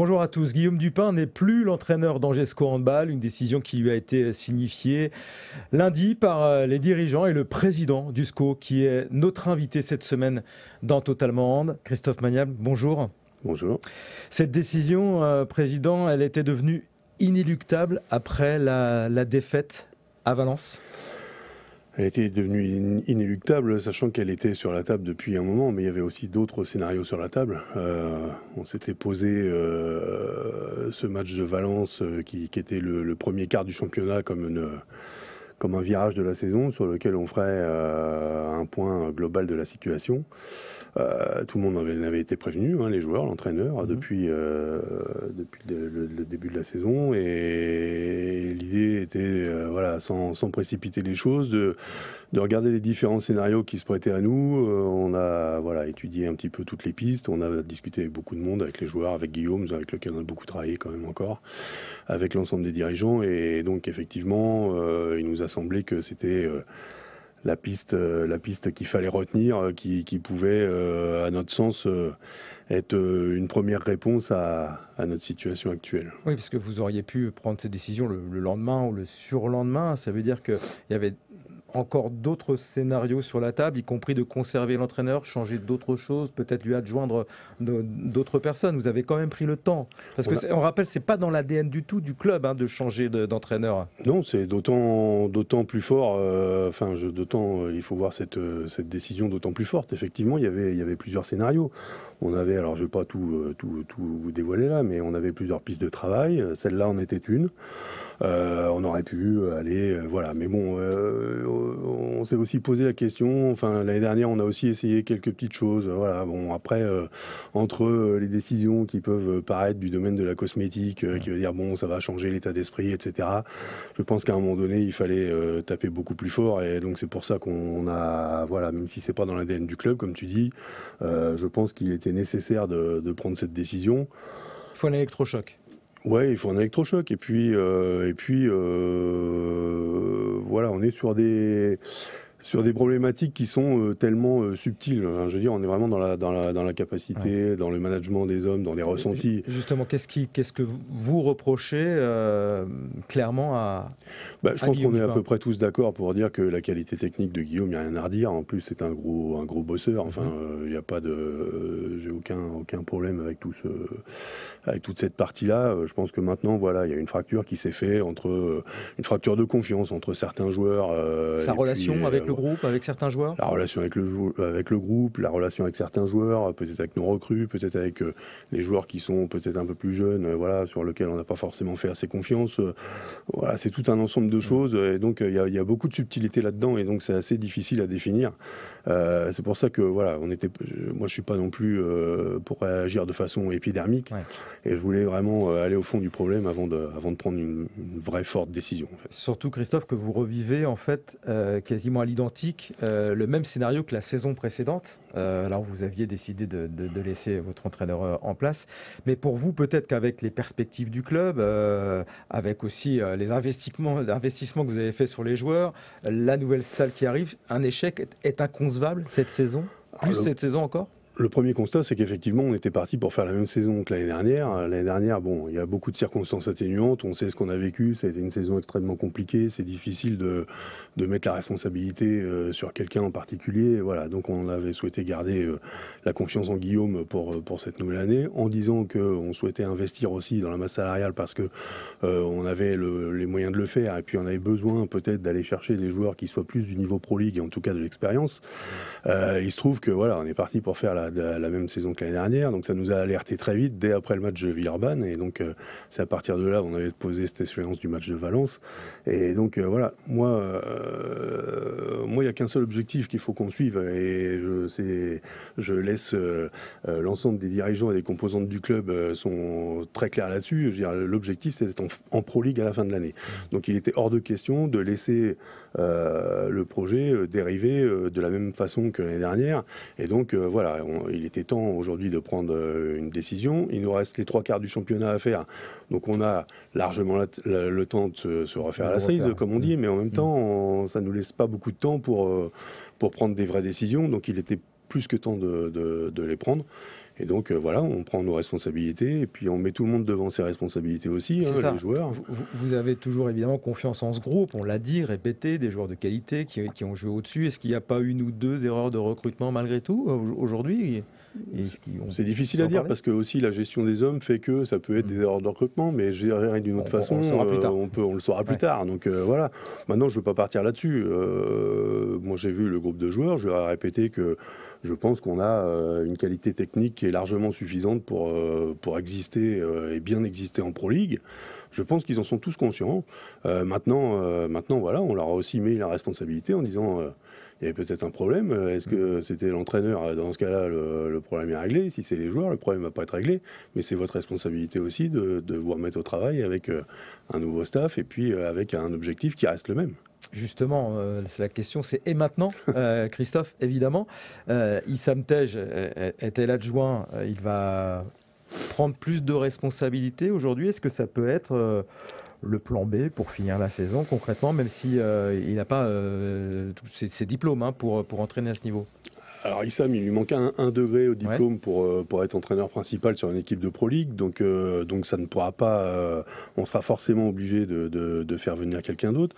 Bonjour à tous. Guillaume Dupin n'est plus l'entraîneur d'Angesco Handball, une décision qui lui a été signifiée lundi par les dirigeants et le président du SCO qui est notre invité cette semaine dans Totalement Hand. Christophe Magnal, bonjour. Bonjour. Cette décision, président, elle était devenue inéluctable après la défaite à Valence. Elle était devenue inéluctable, sachant qu'elle était sur la table depuis un moment, mais il y avait aussi d'autres scénarios sur la table. On s'était posé ce match de Valence qui était le premier quart du championnat comme un virage de la saison sur lequel on ferait un point global de la situation. Tout le monde avait été prévenu, les joueurs, l'entraîneur, depuis le début de la saison. Et l'idée était, sans précipiter les choses, de regarder les différents scénarios qui se prêtaient à nous. On a étudié un petit peu toutes les pistes. On a discuté avec beaucoup de monde, avec les joueurs, avec Guillaume, avec lequel on a beaucoup travaillé quand même encore, avec l'ensemble des dirigeants. Et donc effectivement, il nous a semblé que c'était la piste qu'il fallait retenir, qui pouvait, à notre sens, être une première réponse à notre situation actuelle. Oui, parce que vous auriez pu prendre cette décision le lendemain ou le surlendemain. Ça veut dire qu'il y avait encore d'autres scénarios sur la table, y compris de conserver l'entraîneur, changer d'autres choses, peut-être lui adjoindre d'autres personnes. Vous avez quand même pris le temps. Parce que, on rappelle, c'est pas dans l'ADN du tout du club de changer d'entraîneur. Non, c'est d'autant plus fort. Il faut voir cette décision d'autant plus forte. Effectivement, il y avait plusieurs scénarios. On avait, alors je ne vais pas tout vous dévoiler là, mais on avait plusieurs pistes de travail. Celle-là en était une. On aurait pu aller, mais bon, on s'est aussi posé la question. Enfin, l'année dernière, on a aussi essayé quelques petites choses. Après, entre les décisions qui peuvent paraître du domaine de la cosmétique, qui veut dire ça va changer l'état d'esprit, etc. Je pense qu'à un moment donné, il fallait taper beaucoup plus fort, et donc c'est pour ça qu'on a, même si c'est pas dans l'ADN du club, comme tu dis, je pense qu'il était nécessaire de prendre cette décision. Il faut un électrochoc. Ouais, il faut un électrochoc. Et puis, on est sur des problématiques qui sont tellement subtiles. Je veux dire, on est vraiment dans la capacité, dans le management des hommes, dans les ressentis. Justement, qu'est-ce que vous reprochez clairement à Je pense qu'on est à peu près tous d'accord pour dire que la qualité technique de Guillaume, il n'y a rien à redire. En plus, c'est un gros bosseur. Enfin, il n'y a pas de... J'ai aucun problème avec toute cette partie-là. Je pense que maintenant, il y a une fracture qui s'est faite une fracture de confiance entre certains joueurs. Sa relation avec le groupe, avec certains joueurs. La relation avec le groupe, la relation avec certains joueurs, peut-être avec nos recrues, peut-être avec les joueurs qui sont peut-être un peu plus jeunes, sur lesquels on n'a pas forcément fait assez confiance. C'est tout un ensemble de choses, et donc il y a beaucoup de subtilité là-dedans, et donc c'est assez difficile à définir. C'est pour ça que moi je suis pas non plus pour réagir de façon épidermique, et je voulais vraiment aller au fond du problème avant de prendre une vraie forte décision. En fait. Surtout, Christophe, que vous revivez en fait quasiment à l'identique le même scénario que la saison précédente. Alors vous aviez décidé de laisser votre entraîneur en place, mais pour vous, peut-être qu'avec les perspectives du club, avec aussi les investissements que vous avez fait sur les joueurs, la nouvelle salle qui arrive, un échec est inconcevable cette saison, cette saison encore. Le premier constat, c'est qu'effectivement, on était parti pour faire la même saison que l'année dernière. L'année dernière, il y a beaucoup de circonstances atténuantes. On sait ce qu'on a vécu. Ça a été une saison extrêmement compliquée. C'est difficile de mettre la responsabilité sur quelqu'un en particulier. Donc on avait souhaité garder la confiance en Guillaume pour cette nouvelle année, en disant qu'on souhaitait investir aussi dans la masse salariale parce que on avait les moyens de le faire. Et puis on avait besoin peut-être d'aller chercher des joueurs qui soient plus du niveau Pro League, et en tout cas de l'expérience. Il se trouve que on est parti pour faire la même saison que l'année dernière, donc ça nous a alerté très vite dès après le match de Villeurbanne, et donc c'est à partir de là on avait posé cette échéance du match de Valence, et donc moi il n'y a qu'un seul objectif qu'il faut qu'on suive, et je laisse l'ensemble des dirigeants et des composantes du club sont très clairs là-dessus. Je veux dire, l'objectif c'est d'être en Pro League à la fin de l'année, donc il était hors de question de laisser le projet dériver de la même façon que l'année dernière, et donc il était temps aujourd'hui de prendre une décision. Il nous reste les 3/4 du championnat à faire. Donc on a largement le temps de se refaire à la cerise, comme on dit, mais en même temps, ça ne nous laisse pas beaucoup de temps pour prendre des vraies décisions. Donc il était plus que temps de les prendre. Et donc voilà, on prend nos responsabilités et puis on met tout le monde devant ses responsabilités aussi, les joueurs. Vous avez toujours évidemment confiance en ce groupe, on l'a dit, répété, des joueurs de qualité qui ont joué au-dessus. Est-ce qu'il n'y a pas une ou deux erreurs de recrutement malgré tout aujourd'hui? C'est difficile à dire parce que aussi la gestion des hommes fait que ça peut être des erreurs de recrutement, mais d'une autre façon, on le saura plus tard. Donc voilà, maintenant je ne veux pas partir là-dessus. Moi j'ai vu le groupe de joueurs, je leur ai répété que je pense qu'on a une qualité technique qui est largement suffisante pour exister et bien exister en Pro League. Je pense qu'ils en sont tous conscients. Maintenant, voilà, on leur a aussi mis la responsabilité en disant... il y avait peut-être un problème. Est-ce que c'était l'entraîneur? Dans ce cas-là, le problème est réglé. Si c'est les joueurs, le problème ne va pas être réglé. Mais c'est votre responsabilité aussi de vous remettre au travail avec un nouveau staff et puis avec un objectif qui reste le même. Justement, la question c'est et maintenant Christophe, évidemment. Issam Tej était l'adjoint. Il va prendre plus de responsabilités aujourd'hui. Est-ce que ça peut être... le plan B pour finir la saison concrètement, même si il n'a pas tous ses diplômes pour entraîner à ce niveau? Alors Issam, il lui manque un degré au diplôme pour être entraîneur principal sur une équipe de Pro League, donc ça ne pourra pas, on sera forcément obligé de faire venir quelqu'un d'autre.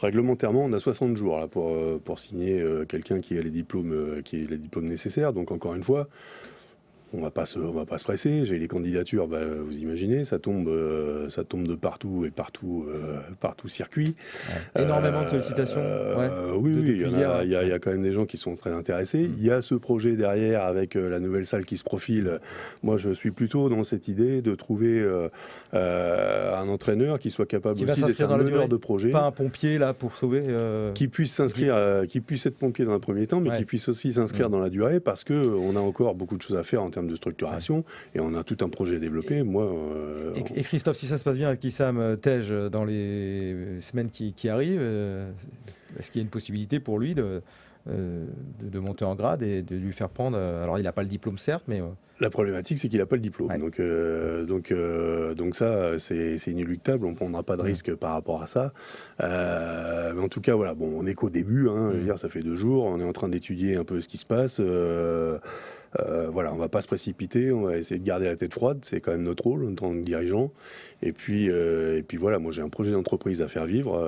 Réglementairement, on a 60 jours là, pour signer quelqu'un qui a les diplômes nécessaires, donc encore une fois, on va pas se presser. J'ai les candidatures, vous imaginez, ça tombe de partout et partout circuit. Ouais. Énormément de sollicitations. Oui, il y a quand même des gens qui sont très intéressés. Il y a ce projet derrière avec la nouvelle salle qui se profile. Moi, je suis plutôt dans cette idée de trouver un entraîneur qui soit capable aussi d'être un meneur de projet. Pas un pompier là pour sauver. Qui puisse s'inscrire, qui puisse être pompier dans un premier temps, mais qui puisse aussi s'inscrire dans la durée parce que on a encore beaucoup de choses à faire en termes de structuration et on a tout un projet à développer. Et Christophe, si ça se passe bien avec Issam Tej dans les semaines qui arrivent, est-ce qu'il y a une possibilité pour lui de monter en grade et de lui faire prendre... alors il n'a pas le diplôme certes, mais... La problématique, c'est qu'il n'a pas le diplôme. Donc ça, c'est inéluctable. On ne prendra pas de risque par rapport à ça. Mais en tout cas, voilà, on n'est qu'au début. Je veux dire, ça fait 2 jours. On est en train d'étudier un peu ce qui se passe. Voilà, on ne va pas se précipiter. On va essayer de garder la tête froide. C'est quand même notre rôle en tant que dirigeant. Et puis voilà, moi j'ai un projet d'entreprise à faire vivre.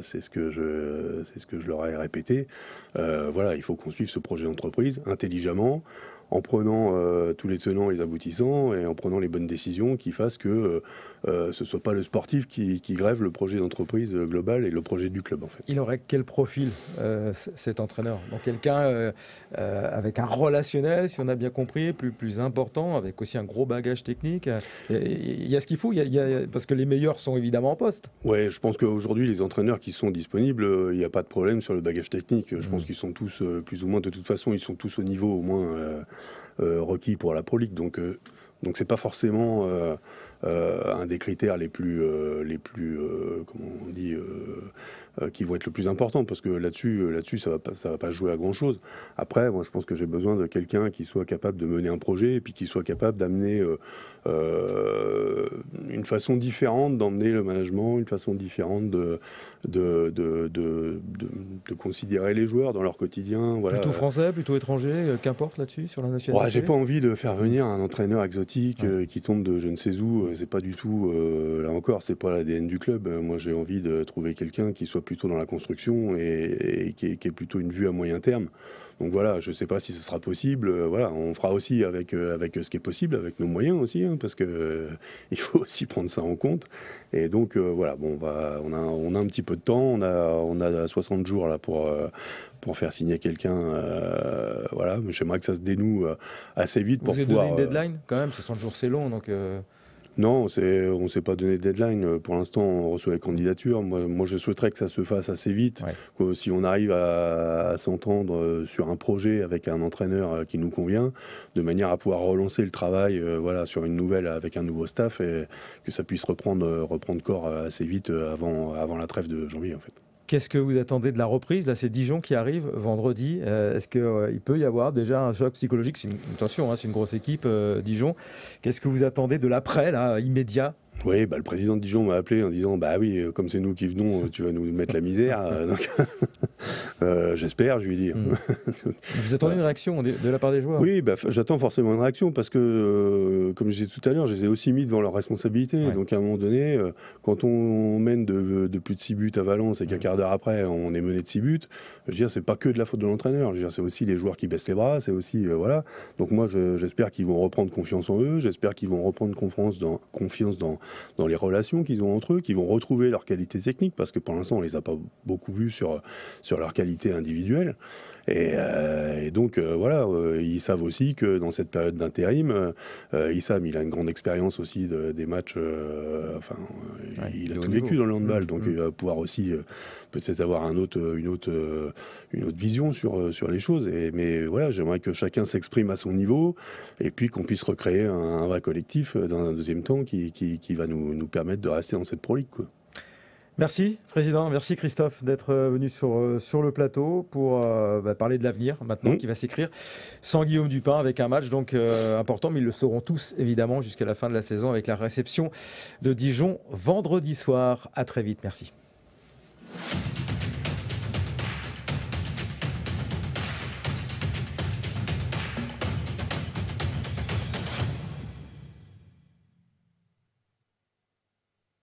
C'est ce que je leur ai répété. Voilà, il faut qu'on suive ce projet d'entreprise intelligemment, en prenant tous les tenants et les aboutissants et en prenant les bonnes décisions qui fassent que ce ne soit pas le sportif qui grève le projet d'entreprise global et le projet du club en fait. Il aurait quel profil cet entraîneur? Donc quelqu'un avec un relationnel, si on a bien compris, plus important, avec aussi un gros bagage technique. Il y a ce qu'il faut, parce que les meilleurs sont évidemment en poste. Ouais, je pense qu'aujourd'hui les entraîneurs qui sont disponibles, il n'y a pas de problème sur le bagage technique. Je pense qu'ils sont tous plus ou moins, de toute façon, ils sont tous au niveau au moins requis pour la Pro League. Donc c'est pas forcément un des critères les plus comment on dit, qui vont être le plus important, parce que là-dessus ça va pas jouer à grand chose. Après, moi je pense que j'ai besoin de quelqu'un qui soit capable de mener un projet et puis qui soit capable d'amener une façon différente d'emmener le management, une façon différente de considérer les joueurs dans leur quotidien. Voilà. Plutôt français, plutôt étranger, qu'importe là-dessus, sur la nationalité. Ouais, j'ai pas envie de faire venir un entraîneur exotique qui tombe de je ne sais où. C'est pas du tout, là encore, c'est pas l'ADN du club. Moi, j'ai envie de trouver quelqu'un qui soit plutôt dans la construction et qui ait plutôt une vue à moyen terme. Donc voilà, je ne sais pas si ce sera possible. Voilà, on fera aussi avec ce qui est possible, avec nos moyens aussi, parce que il faut aussi prendre ça en compte. Et donc voilà, on a un petit peu de temps. On a 60 jours là pour faire signer quelqu'un. Voilà, mais j'aimerais que ça se dénoue assez vite pour pouvoir. Vous avez donné une deadline quand même. 60 jours, c'est long, donc. Non, on ne s'est pas donné de deadline. Pour l'instant, on reçoit les candidatures. Moi, je souhaiterais que ça se fasse assez vite. Que si on arrive à s'entendre sur un projet avec un entraîneur qui nous convient, de manière à pouvoir relancer le travail sur une nouvelle avec un nouveau staff et que ça puisse reprendre corps assez vite avant la trêve de janvier, en fait. Qu'est-ce que vous attendez de la reprise? Là, c'est Dijon qui arrive vendredi. Est-ce qu'il peut y avoir déjà un choc psychologique? Attention, c'est une grosse équipe, Dijon. Qu'est-ce que vous attendez de l'après, là, immédiat? Oui, le président de Dijon m'a appelé en disant « Bah oui, comme c'est nous qui venons, tu vas nous mettre la misère. » J'espère, je lui ai dit. Vous attendez une réaction de la part des joueurs? Oui, j'attends forcément une réaction parce que, comme je disais tout à l'heure, je les ai aussi mis devant leurs responsabilités. Ouais. Donc à un moment donné, quand on mène de plus de 6 buts à Valence et qu'un quart d'heure après, on est mené de 6 buts, je veux dire, c'est pas que de la faute de l'entraîneur. Je veux dire, c'est aussi les joueurs qui baissent les bras, c'est aussi... voilà. Donc moi, j'espère qu'ils vont reprendre confiance en eux, j'espère qu'ils vont reprendre confiance dans les relations qu'ils ont entre eux, qu'ils vont retrouver leur qualité technique, parce que pour l'instant, on les a pas beaucoup vus sur leur qualité individuelle. Et donc, voilà, ils savent aussi que dans cette période d'intérim, Issam, il a une grande expérience aussi des matchs, il a tout vécu dans le handball, donc il va pouvoir aussi peut-être avoir une autre vision sur les choses. Mais voilà, j'aimerais que chacun s'exprime à son niveau, et puis qu'on puisse recréer un vrai collectif dans un deuxième temps qui va nous permettre de rester dans cette Pro League, quoi. Merci, Président. Merci, Christophe, d'être venu sur le plateau pour parler de l'avenir maintenant qui va s'écrire sans Guillaume Dupin, avec un match donc important, mais ils le sauront tous, évidemment, jusqu'à la fin de la saison avec la réception de Dijon vendredi soir. À très vite. Merci.